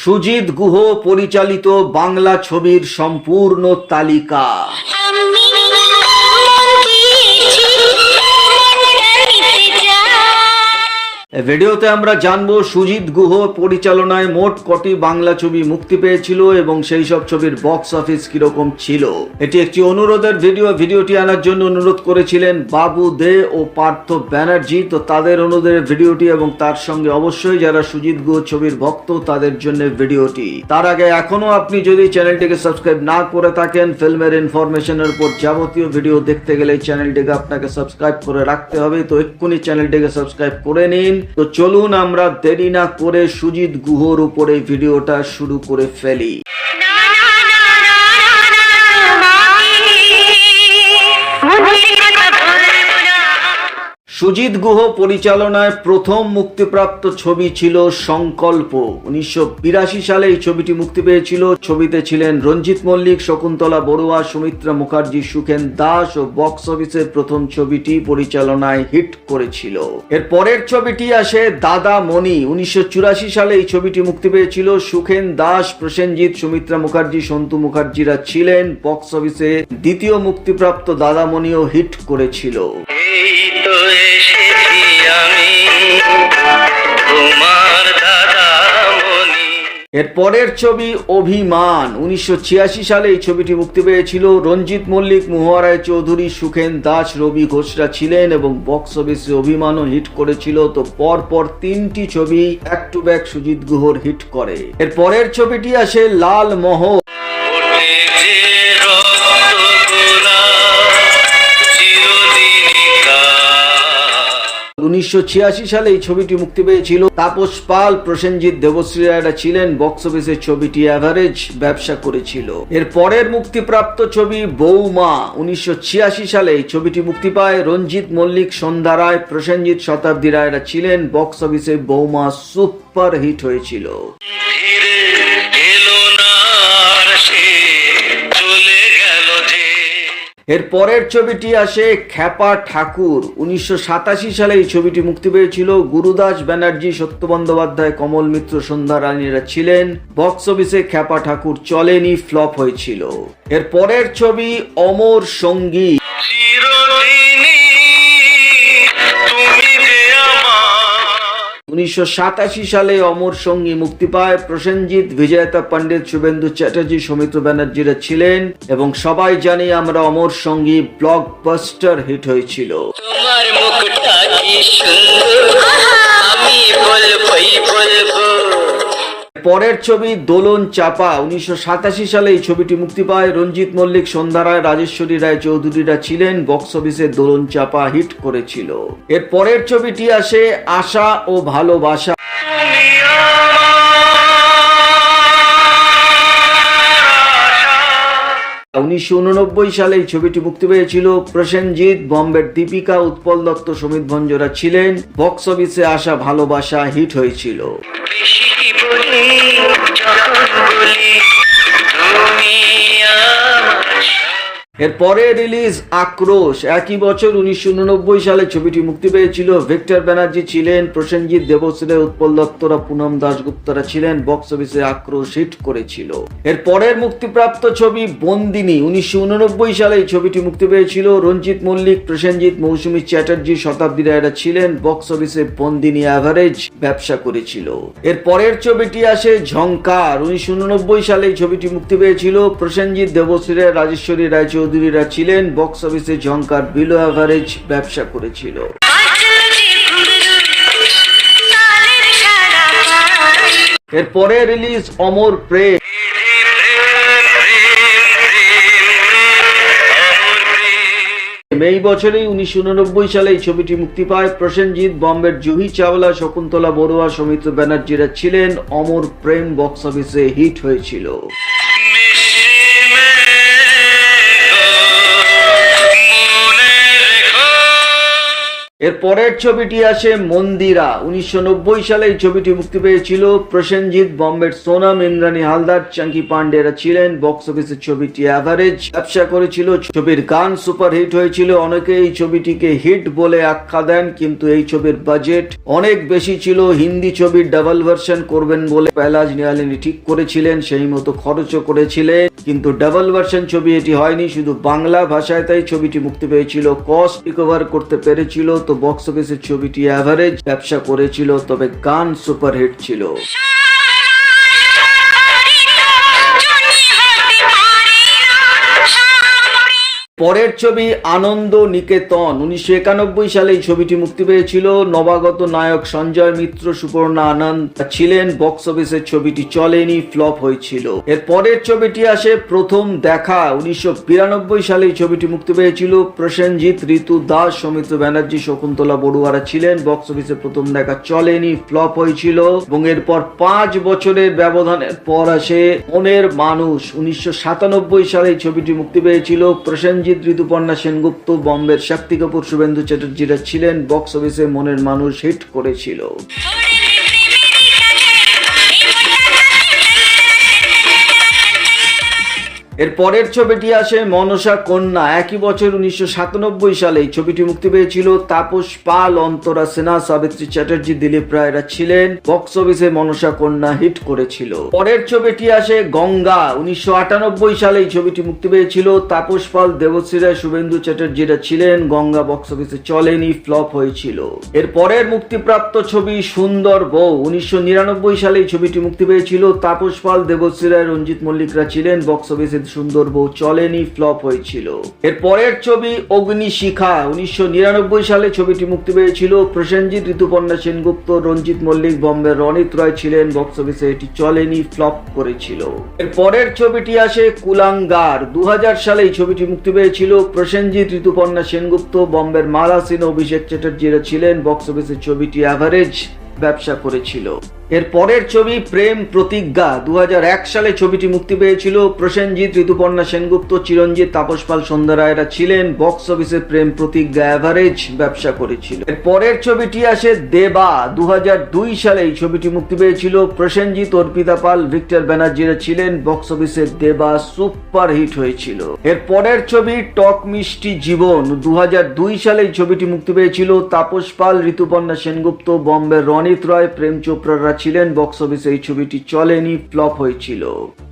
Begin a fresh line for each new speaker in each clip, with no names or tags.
সুজিত গুহ পরিচালিত বাংলা ছবির সম্পূর্ণ তালিকা। ভিডিওতে আমরা জানবো সুজিত গুহ পরিচালনায় মোট কটি বাংলা ছবি মুক্তি পেয়েছিল এবং সেই সব ছবির বক্স অফিস কিরকম ছিল। এটি একটি অনুরোধের ভিডিওটি আনার জন্য অনুরোধ করেছিলেন বাবু দে ও পার্থ ব্যানার্জি। তো তাদের অনুরোধের ভিডিওটি এবং তার সঙ্গে অবশ্যই যারা সুজিত গুহ ছবির ভক্ত তাদের জন্য ভিডিওটি। তার আগে এখনো আপনি যদি চ্যানেলটিকে সাবস্ক্রাইব না করে থাকেন, ফিল্মের ইনফরমেশনের উপর যাবতীয় ভিডিও দেখতে গেলে চ্যানেলটিকে আপনাকে সাবস্ক্রাইব করে রাখতে হবে। তো এক্ষুনি চ্যানেলটিকে সাবস্ক্রাইব করে নিন। তো চলুন আমরা দেরি না করে সুজিত গুহর উপরে ভিডিওটা শুরু করে ফেলি। সুজিত গুহ পরিচালনায় প্রথম মুক্তিপ্রাপ্ত ছবি ছিল সংকল্প। 1982 সালে এই ছবিটি মুক্তি পেয়েছিল। ছবিতে ছিলেন রঞ্জিত মল্লিক, শকুন্তলা বড়ুয়া, সুমিত্রা মুখার্জি, সুখেন দাস ও বক্স অফিসের প্রথম ছবিটি পরিচালনায় হিট করেছিল। এর পরের ছবিটি আসে দাদা মণি। 1984 সালে এই ছবিটি মুক্তি পেয়েছিল। সুখেন দাস, প্রসেনজিৎ, সুমিত্রা মুখার্জি, সন্তু মুখার্জিরা ছিলেন। বক্স অফিসে দ্বিতীয় মুক্তিপ্রাপ্ত দাদা মণিও হিট করেছিল। এর পরের ছবি অভিমান। 1986 সালে এই ছবিটি মুক্তি পেয়েছিল। রঞ্জিত মল্লিক, মহুয়া রায় চৌধুরী, সুখেন দাস, রবি ঘোষরা ছিলেন এবং বক্স অফিসে অভিমানও হিট করেছিল। তো পরপর তিনটি ছবি ব্যাক টু ব্যাক সুজিত গুহর হিট করে। এর পরের ছবিটি আসে লাল মোহর। 1986 সালে এই ছবিটি মুক্তি পেয়েছিল। তাপস পাল, প্রসেনজিৎ, দেবশ্রী রায়রা ছিলেন। বক্স অফিসে ছবিটি অ্যাভারেজ ব্যবসা করেছিল। এর পরের মুক্তিপ্রাপ্ত ছবি বৌমা। 1986 সালে এই ছবিটি মুক্তি পায়। রঞ্জিত মল্লিক, সন্ধ্যা রায়, প্রসেনজিৎ, শতাব্দী রায়রা ছিলেন। বক্স অফিসে বৌমা সুপার হিট হয়েছিল। এর পরের ছবিটি আসে খ্যাপা ঠাকুর। 1987 সালে এই ছবিটি মুক্তি পেয়েছিল। গুরুদাস ব্যানার্জি, সত্য বন্দ্যোপাধ্যায়, কমল মিত্র, সন্ধ্যা রানীরা ছিলেন। বক্স অফিসে খ্যাপা ঠাকুর চলেনি, ফ্লপ হয়েছিল। এর পরের ছবি অমর সঙ্গী। 1987 সালে অমর সঙ্গী মুক্তি পায়। প্রসেনজিৎ, বিজয়তা পণ্ডিত, শুভেন্দু চ্যাটার্জি, সৌমিত্র ব্যানার্জিরা ছিলেন এবং সবাই জানি আমরা অমর সঙ্গী ব্লকবাস্টার হিট হয়েছিল। তোমার মুখটা কি সুন্দর, আমি বলবই বলবো। পরের ছবি দোলন চাপা। 1987 সালে এই ছবিটি মুক্তি পায়। রঞ্জিত মল্লিক, সন্ধ্যা রায়, রাজেশ্বরী রায় চৌধুরীরা ছিলেন। বক্স অফিসে দোলন চাপা হিট করেছিল। এর পরের ছবিটি আসে আশা ও ভালোবাসা। 1989 সালে এই ছবিটি মুক্তি পেয়েছিল। প্রসেনজিৎ, বম্বের দীপিকা, উৎপল দত্ত, সমিত ভঞ্জরা ছিলেন। বক্স অফিসে আশা ভালোবাসা হিট হয়েছিল। এর পরে রিলিজ আক্রোশ। একই বছর 1989 সালে ছবিটি মুক্তি পেয়েছিল। ভিক্টর ব্যানার্জি ছিলেন। প্রসেনজিৎ, দেবশ্রী, উৎপল দত্তরা, পুনম দাশগুপ্তরা ছিলেন। বক্স অফিসে আক্রোশ হিট করেছিল। এর পরের মুক্তিপ্রাপ্ত ছবি বন্দিনী। 1989 সালে এই ছবিটি মুক্তি পেয়েছিল। রঞ্জিত মল্লিক, প্রসেনজিৎ, মৌসুমী চ্যাটার্জি, শতাব্দী রায়রা ছিলেন। বক্স অফিসে বন্দিনী অ্যাভারেজ ব্যবসা করেছিল। এর পরের ছবিটি আসে ঝংকার। 1989 সালে এই ছবিটি মুক্তি পেয়েছিল। প্রসেনজিৎ, দেবশ্রী রায়, রাজেশ্বরী রায় চৌধুরীরা ছিলেন। বক্স অফিসে ঝংকার বিলো অ্যাভারেজ ব্যবসা করেছিল। এরপরে রিলিজ অমর প্রেম। এই বছরেই 1989 সালে এই ছবিটি মুক্তি পায়। প্রসেনজিৎ, বম্বের জুহি চাওলা, শকুন্তলা বড়ুয়া, সৌমিত্র ব্যানার্জিরা ছিলেন। অমর প্রেম বক্স অফিসে হিট হয়েছিল। এর পরের ছবিটি আসে মন্দিরা। 1990 সালে এই ছবিটি মুক্তি পেয়েছিল। প্রসেনজিৎ, বম্বের সোনাম, ইন্দ্রাণী হালদার, চাঙ্কি পান্ডেরা ছিলেন। বক্স অফিসে ছবিটি অ্যাভারেজ ব্যবসা করেছিল। ছবির গান সুপারহিট হয়েছিল। অনেকে এই ছবিটিকে হিট বলে আখ্যা দেন, কিন্তু এই ছবির বাজেট অনেক বেশি ছিল। হিন্দি ছবির ডাবল ভার্সন করবেন বলে পলাশ নিহালিনী ঠিক করেছিলেন, সেই মতো খরচও করেছিলেন, কিন্তু ডাবল ভার্সন ছবি এটি হয়নি, শুধু বাংলা ভাষায়। তাই ছবিটি মুক্তি পেয়েছিল, কস্ট রিকভার করতে পেরেছিল। তো বক্স অফিসের ছবিটি অ্যাভারেজ ব্যবসা করেছিল, তবে গান সুপারহিট ছিল। পরের ছবি আনন্দ নিকেতন। 1991 সালে এই ছবিটি মুক্তি পেয়েছিল। নবাগত নায়ক সঞ্জয় মিত্র, সুপর্ণা আনন্দ ছিলেন। বক্স অফিসের ছবিটি চলেনি, ফ্লপ হয়েছিল। এর পরের ছবিটি আসে প্রথম দেখা। 1992 সালে এই ছবিটি মুক্তি পেয়েছিল। প্রসেনজিৎ, ঋতু দাস, সৌমিত্র ব্যানার্জি, শকুন্তলা বড়ুয়ারা ছিলেন। বক্স অফিসে প্রথম দেখা চলেনি, ফ্লপ হয়েছিল। এবং এরপর 5 বছরের ব্যবধানের পর আসে মনের মানুষ। 1997 সালে এই ছবিটি মুক্তি পেয়েছিল। প্রসেনজিৎ, ঋতুপর্ণা সেনগুপ্ত, বম্বের শক্তি কাপুর, শুভেন্দু চ্যাটার্জিরা ছিলেন। বক্স অফিসে মনের মানুষ হিট করেছিল। এর পরের ছবিটি আসে মনসা কন্যা। একই বছর 1997 সালে এই ছবিটি মুক্তি পেয়েছিল। তাপস পাল, অন্তরা সিনহা, সাবিত্রী চ্যাটার্জি, দিলীপ রায়রা ছিলেন। বক্স অফিসে মনসা কন্যা হিট করেছিল। পরের ছবিটি আসে গঙ্গা। 1998 সালে এই ছবিটি মুক্তি পেয়েছিল। তাপস পাল, দেবশ্রী রায়, শুভেন্দু চ্যাটার্জিরা ছিলেন। গঙ্গা বক্স অফিসে চলেনি, ফ্লপ হয়েছিল। এর পরের মুক্তিপ্রাপ্ত ছবি সুন্দর বউ। 1999 সালে এই ছবিটি মুক্তি পেয়েছিল। তাপস পাল, দেবশ্রী রায়, রঞ্জিত মল্লিকরা ছিলেন। বক্স অফিসে সুন্দর বউ চলেনি, ফ্লপ হয়েছিল। এর পরের ছবি অগ্নিশিখা। 1999 সালে ছবিটি মুক্তি পেয়েছিল। প্রসেনজিৎ, ঋতুপর্ণা সেনগুপ্ত, রঞ্জিত মল্লিক, বম্বের রনিত রয় ছিলেন। বক্স অফিসে এটি চলেনি, ফ্লপ করেছিল। এর পরের ছবিটি আসে কুলাঙ্গার। 2000 সালে এই ছবিটি মুক্তি পেয়েছিল। প্রসেনজিৎ, ঋতুপর্ণা সেনগুপ্ত, বম্বের মালা সিন, অভিষেক চ্যাটার্জিরা ছিলেন। বক্স অফিসে ছবিটি অ্যাভারেজ ব্যবসা করেছিল। এর পরের ছবি প্রেম প্রতিজ্ঞা। 2001 সালে ছবিটি মুক্তি পেয়েছিল। প্রসেনজিৎ, ঋতুপর্ণা সেনগুপ্ত, চিরঞ্জিত, তাপস পাল, সন্ধ্যা রায়রা ছিলেন। বক্স অফিসে প্রেম প্রতিজ্ঞা অ্যাভারেজ ব্যবসা করেছিল। এর পরের ছবিটি আসে দেবা। 2002 সালে এই ছবিটি মুক্তি পেয়েছিল। প্রসেনজিৎ, অর্পিতা পাল, ভিক্টর ব্যানার্জিরা ছিলেন। বক্স অফিসে দেবা সুপার হিট হয়েছিল। এর পরের ছবি টক মিষ্টি জীবন। 2002 সালে এই ছবিটি মুক্তি পেয়েছিল। তাপস পাল, ঋতুপর্ণা সেনগুপ্ত, বম্বের রনিত রয়, প্রেম চোপড়ারা ছিলেন। বক্স অফিসে এই ছবিটি চলেনি, ফ্লপ হয়েছিল।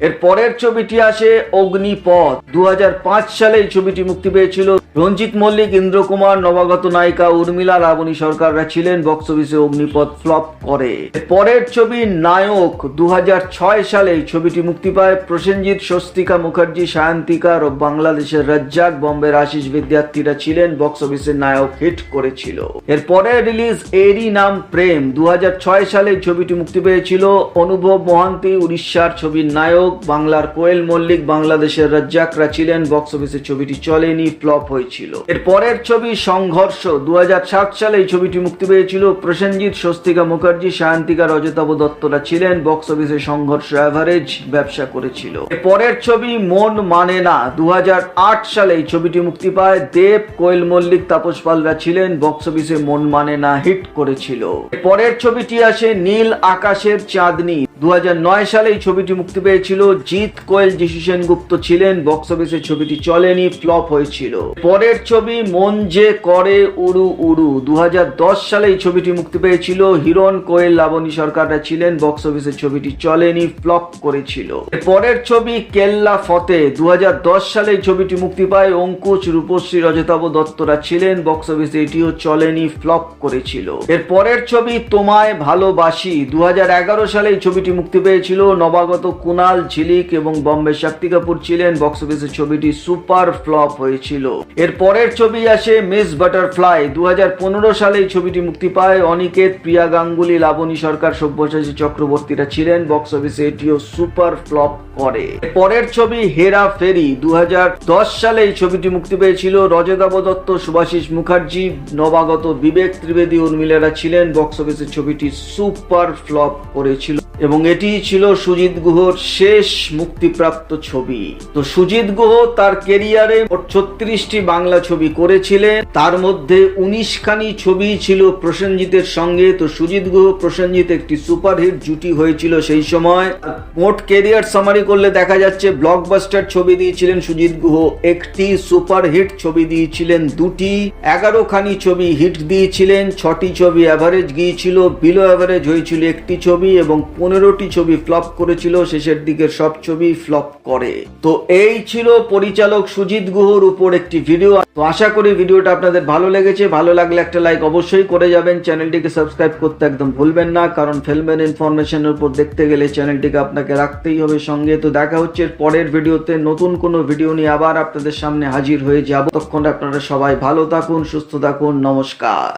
এর পরের ছবিটি আসে অগ্নিপথ। 2005 সালে এই ছবিটি মুক্তি পেয়েছিল। রঞ্জিত মল্লিক, ইন্দ্র কুমার, নবাগত নায়িকা উর্মিলা, লাবণী সরকাররা ছিলেন। বক্স অফিসে অগ্নিপথ ফ্লপ করে। পরের ছবি নায়ক। 2006 সালে এই ছবিটি মুক্তি পায়। প্রসেনজিৎ, স্বস্তিকা মুখার্জি, সায়ন্তিকা, বাংলাদেশের রাজ্জাক, বম্বের আশিস বিদ্যার্থীরা ছিলেন। বক্স অফিসে নায়ক হিট করেছিল। এর পরে রিলিজ এরই নাম প্রেম। 2006 সালে এই ছবিটি মুক্তি পেয়েছিল। অনুভব মহান্তি, উড়িষ্যার ছবির নায়ক, বাংলার কোয়েল মল্লিক, বাংলাদেশের রাজ্জাকরা ছিলেন। বক্স অফিসে ছবিটি চলেনি, ফ্লপ হয়েছিল। এর পরের ছবি সংঘর্ষ। 2007 সালে এই ছবিটি মুক্তি পেয়েছিল। প্রসেনজিৎ, স্বস্তিকা মুখার্জি, সায়ন্তিকা, রজতাভ দত্তরা ছিলেন। বক্স অফিসে সংঘর্ষ অ্যাভারেজ ব্যবসা করেছিল। এর পরের ছবি মন মানে না। 2008 সালে এই ছবিটি মুক্তি পায়। দেব, কোয়েল মল্লিক, তাপস পালরা ছিলেন। বক্স অফিসে মন মানে না হিট করেছিল। এর পরের ছবিটি আসে নীল আকাশের চাঁদনি। 2009 সালে এই ছবিটি মুক্তি পেয়েছিল। জিৎ, কোয়েল, যিশু সেনগুপ্ত ছিলেন। বক্স অফিসে ছবিটি চলেনি, ফ্লপ হয়েছিল। পরের ছবি মন যে করে উড়ু উড়ু। 2010 সালে এই ছবিটি মুক্তি পেয়েছিল। হিরণ, কোয়েল, লাবণী সরকাররা ছিলেন। বক্স অফিসে ছবিটি চলেনি, ফ্লপ করেছিল। পরের ছবি কেল্লা ফতে। 2010 সালে এই ছবিটি মুক্তি পায়। অঙ্কুশ, রূপশ্রী, রজতাভ দত্তরা ছিলেন। বক্স অফিসে এটিও চলেনি, ফ্লপ করেছিল। এর পরের ছবি তোমায় ভালোবাসি। 2011 সালে এই ছবিটি মুক্তি পেয়েছিল। নবাগত কুনাল, ঝিলিক এবং বম্বে শক্তি কাপুর ছিলেন। বক্স অফিসে ছবিটি সুপার ফ্লপ হয়েছিল। এর পরের ছবি আসে মিস বাটারফ্লাই। 2015 সালে এই ছবিটি মুক্তি পায়। অনিকেত, প্রিয়া গাঙ্গুলি, লাবণী সরকার, সব্যসাচী চক্রবর্তীরা ছিলেন। বক্স অফিসে এটিও সুপার ফ্লপ করে। পরের ছবি হেরা ফেরি। 2010 সালে এই ছবিটি মুক্তি পেয়েছিল। রজতাভ দত্ত, শুভাশিস মুখার্জি, নবাগত বিবেক ত্রিবেদী, উর্মিলারা ছিলেন। বক্স অফিসে ছবিটি সুপার ফ্লপ করেছিল। এবং এটি ছিল সুজিত গুহর শেষ মুক্তিপ্রাপ্ত ছবি। তো সুজিত গুহ তার কেরিয়ারে মোট 36টি বাংলা ছবি করেছিলেন, তার মধ্যে 19খানি ছবি ছিল প্রসেনজিতের সঙ্গে। তো সুজিত গুহ প্রসেনজিৎ একটি সুপারহিট জুটি হয়েছিল সেই সময়। মোট কেরিয়ার সামারি করলে দেখা যাচ্ছে ব্লকবাস্টার ছবি দিয়েছিলেন সুজিত গুহ একটি, সুপারহিট ছবি দিয়েছিলেন 2টি, 11খানি ছবি হিট দিয়েছিলেন, 6টি ছবি অ্যাভারেজ গিয়েছিল, বিলো অ্যাভারেজ হয়েছিল একটি ছবি এবং 15টি ছবি ফ্লপ করেছিল। শেষের দিকের সব ছবি ফ্লপ করে। তো এই ছিল পরিচালক সুজিত গুহর উপর একটি ভিডিও। তো আশা করি ভিডিওটা আপনাদের ভালো লেগেছে। ভালো লাগলে একটা লাইক অবশ্যই করে যাবেন। চ্যানেলটিকে সাবস্ক্রাইব করতে একদম ভুলবেন না, কারণ ফিল্মের ইনফরমেশনের উপর দেখতে গেলে চ্যানেলটিকে আপনাকে রাখতেই হবে সঙ্গে। তো দেখা হচ্ছে পরের ভিডিওতে, নতুন কোনো ভিডিও নিয়ে আবার আপনাদের সামনে হাজির হয়ে যাব। ততক্ষণ আপনারা সবাই ভালো থাকুন, সুস্থ থাকুন, নমস্কার।